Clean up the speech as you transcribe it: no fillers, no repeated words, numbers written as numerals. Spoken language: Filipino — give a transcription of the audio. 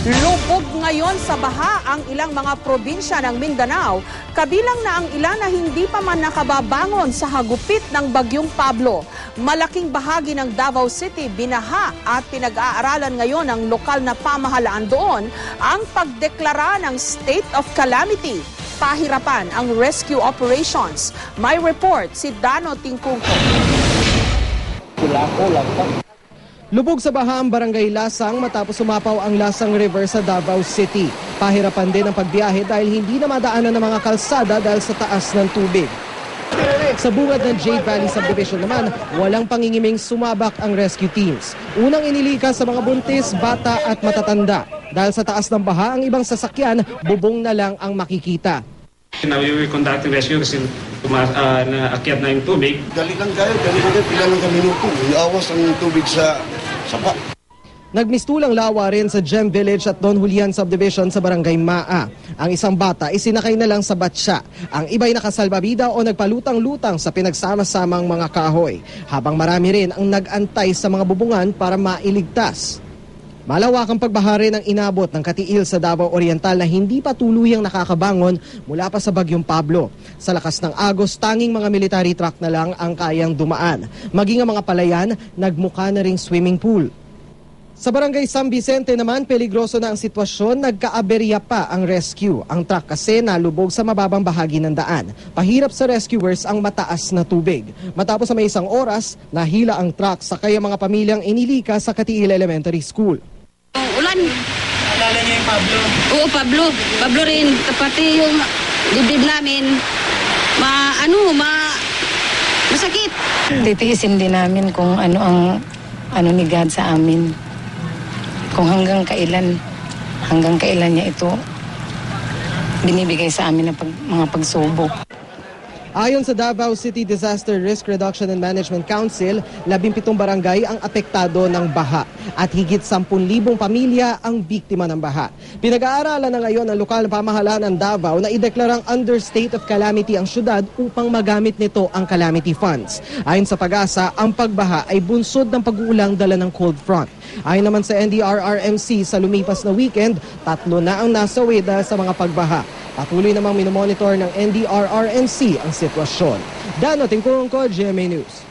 Lubog ngayon sa baha ang ilang mga probinsya ng Mindanao, kabilang na ang ilan na hindi pa man nakababangon sa hagupit ng Bagyong Pablo. Malaking bahagi ng Davao City binaha at pinag-aaralan ngayon ng lokal na pamahalaan doon ang pagdeklara ng state of calamity. Pahirapan ang rescue operations. May report si Dano Tingkungko. Lubog sa baha ang barangay Lasang matapos sumapaw ang Lasang River sa Davao City. Pahirapan din ang pagbiyahe dahil hindi na madaanan ng mga kalsada dahil sa taas ng tubig. Sa bungad ng Jade Valley Subdivision naman, walang pangingiming sumabak ang rescue teams. Unang inilikas sa mga buntis, bata at matatanda. Dahil sa taas ng baha, ang ibang sasakyan, bubong na lang ang makikita. Now we were conducting rescue kasi naakyat na yung tubig. Dali lang pila lang kami minuto. Iawas ang tubig sa sapa. Nagmistulang lawa rin sa Gem Village at Don Julian Subdivision sa Barangay Maa. Ang isang bata isinakay na lang sa batsa. Ang iba'y nakasalbabida o nagpalutang-lutang sa pinagsama-samang mga kahoy. Habang marami rin ang nag-antay sa mga bubungan para mailigtas. Malawakang pagbaha rin ang inabot ng Katiil sa Davao Oriental na hindi pa tuluyang nakakabangon mula pa sa Bagyong Pablo. Sa lakas ng agos, tanging mga military truck na lang ang kayang dumaan. Maging ang mga palayan, nagmukha na ring swimming pool. Sa Barangay San Vicente naman, peligroso na ang sitwasyon, nagkaaberya pa ang rescue. Ang truck kasi nalubog sa mababang bahagi ng daan. Pahirap sa rescuers ang mataas na tubig. Matapos sa may isang oras, nahila ang truck sa kaya mga pamilyang inilika sa Katiil Elementary School. Ulan. Alala niyo yung Pablo? Oo, Pablo. Pablo rin. Pati yung dibdib namin, masakit. Titiisin din namin kung ano ang ni God sa amin. Kung hanggang kailan niya ito binibigay sa amin ng mga pagsubok. Ayon sa Davao City Disaster Risk Reduction and Management Council, 17 barangay ang apektado ng baha at higit 10,000 pamilya ang biktima ng baha. Pinag-aaralan na ngayon ang lokal na pamahalaan ng Davao na ideklarang under state of calamity ang syudad upang magamit nito ang calamity funds. Ayon sa Pag-asa, ang pagbaha ay bunsod ng pag-uulang dala ng cold front. Ayon naman sa NDRRMC, sa lumipas na weekend, 3 na ang nasawi dahil sa mga pagbaha. Patuloy namang minomonitor ng NDRRMC ang sitwasyon. Dano Tingkungko, GMA News.